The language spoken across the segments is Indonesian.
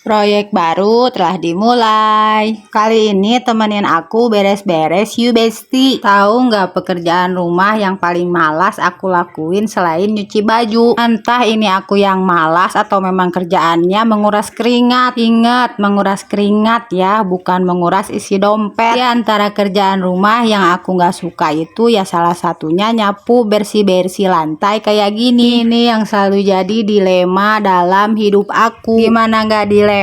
Proyek baru telah dimulai. Kali ini temenin aku beres-beres yuk Besti. Tahu nggak pekerjaan rumah yang paling malas aku lakuin selain nyuci baju? Entah ini aku yang malas atau memang kerjaannya menguras keringat. Ingat, menguras keringat ya, bukan menguras isi dompet. Di antara kerjaan rumah yang aku nggak suka itu ya salah satunya nyapu bersih-bersih lantai kayak gini. Ini yang selalu jadi dilema dalam hidup aku. Gimana nggak dilema?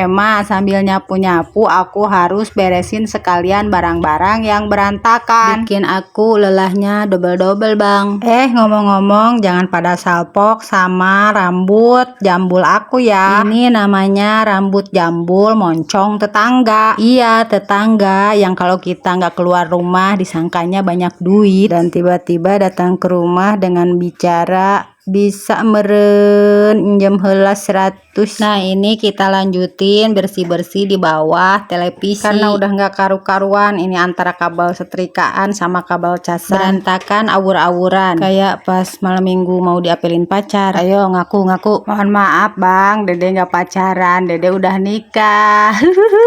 Sambil nyapu-nyapu aku harus beresin sekalian barang-barang yang berantakan. Bikin aku lelahnya double-double bang. Ngomong-ngomong, jangan pada salpok sama rambut jambul aku ya. Ini namanya rambut jambul moncong tetangga. Iya, tetangga yang kalau kita nggak keluar rumah disangkanya banyak duit, dan tiba-tiba datang ke rumah dengan bicara bisa meren injem heula 100. Nah ini kita lanjutin bersih-bersih di bawah televisi karena udah nggak karu-karuan. Ini antara kabel setrikaan sama kabel casan berantakan, awur-awuran kayak pas malam minggu mau diapelin pacar. Ayo ngaku-ngaku. Mohon maaf bang, dede nggak pacaran, dede udah nikah.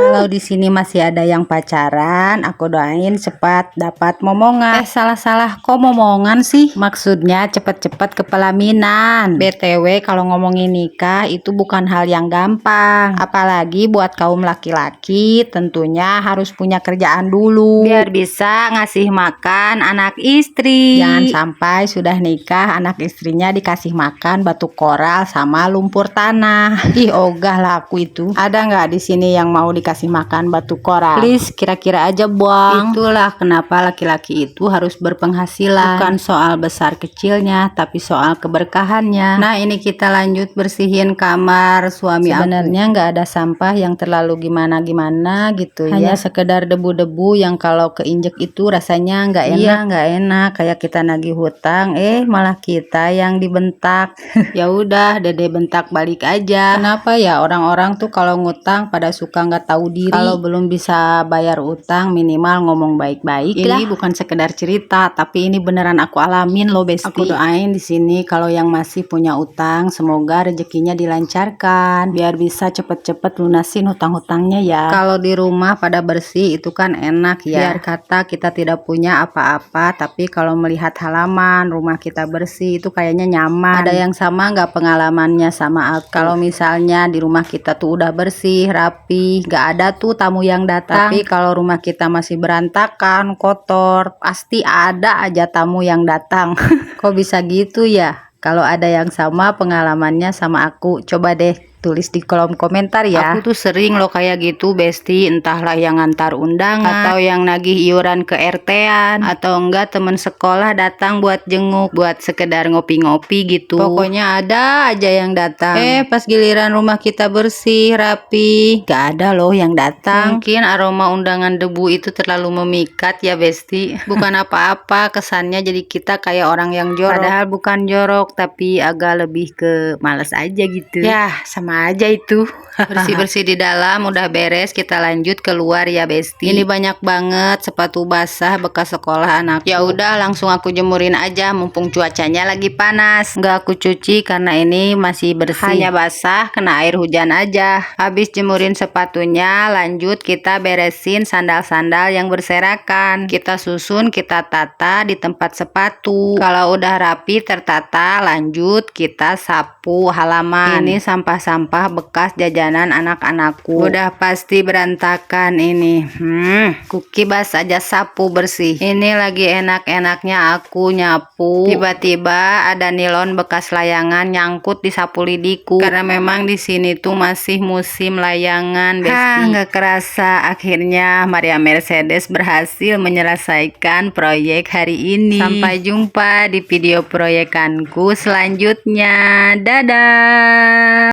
Kalau di sini masih ada yang pacaran, aku doain cepat dapat momongan. Salah-salah, kok momongan sih? Maksudnya cepet-cepet ke pelaminan. BTW kalau ngomongin nikah itu bukan hal yang gampang, apalagi buat kaum laki-laki. Tentunya harus punya kerjaan dulu biar bisa ngasih makan anak istri. Jangan sampai sudah nikah anak istrinya dikasih makan batu koral sama lumpur tanah. Ih ogah lah aku itu. Ada nggak di sini yang mau dikasih makan batu koral? Please, kira-kira aja buang. Itulah kenapa laki-laki itu harus berpenghasilan. Bukan soal besar kecilnya, tapi soal keberkahannya. Nah ini kita lanjut bersihin kamar suami. Sebenarnya nggak ada sampah yang terlalu gimana-gimana gitu ya. Hanya sekedar debu-debu yang kalau keinjek itu rasanya nggak enak. Nggak enak, kayak kita nagih hutang, malah kita yang dibentak. Ya udah, dede bentak balik aja. Kenapa ya orang-orang tuh kalau ngutang pada suka nggak tahu diri? Kalau belum bisa bayar utang minimal ngomong baik-baik. Ini bukan sekedar cerita, tapi ini beneran aku alamin loh Besti. Aku doain di sini kalau yang masih punya utang semoga rezekinya dilancarkan biar bisa cepet-cepet lunasin hutang-hutangnya ya. Kalau di rumah pada bersih itu kan enak ya. Biar kata kita tidak punya apa-apa, tapi kalau melihat halaman rumah kita bersih itu kayaknya nyaman. Ada yang sama nggak pengalamannya sama aku? Kalau misalnya di rumah kita tuh udah bersih, rapi, nggak ada tuh tamu yang datang. Tapi kalau rumah kita masih berantakan, kotor, pasti ada aja tamu yang datang. Kok bisa gitu ya? Kalau ada yang sama pengalamannya sama aku, coba deh tulis di kolom komentar ya. Aku tuh sering loh kayak gitu Besti, entahlah yang ngantar undangan atau yang nagih iuran ke RT-an, atau enggak temen sekolah datang buat jenguk, buat sekedar ngopi-ngopi gitu. Pokoknya ada aja yang datang. Pas giliran rumah kita bersih, rapi, gak ada loh yang datang. Mungkin aroma undangan debu itu terlalu memikat ya Besti. Bukan apa-apa, kesannya jadi kita kayak orang yang jorok. Padahal bukan jorok, tapi agak lebih ke males aja gitu. Ya sama aja itu. Bersih-bersih di dalam udah beres, kita lanjut keluar ya Besti. Ini banyak banget sepatu basah bekas sekolah anak. Ya udah langsung aku jemurin aja mumpung cuacanya lagi panas. Nggak aku cuci karena ini masih bersih, hanya basah kena air hujan aja. Habis jemurin sepatunya, lanjut kita beresin sandal-sandal yang berserakan. Kita susun, kita tata di tempat sepatu. Kalau udah rapi tertata, lanjut kita sapu halaman. Ini sampah-sampah bekas jajanan anak-anakku udah pasti berantakan ini. Kukibas aja sapu bersih. Ini lagi enak-enaknya aku nyapu, tiba-tiba ada nilon bekas layangan nyangkut di sapu lidiku. Karena memang di sini tuh masih musim layangan Besti. Nggak kerasa akhirnya Maria Mercedes berhasil menyelesaikan proyek hari ini. Sampai jumpa di video proyekanku selanjutnya. Dadah.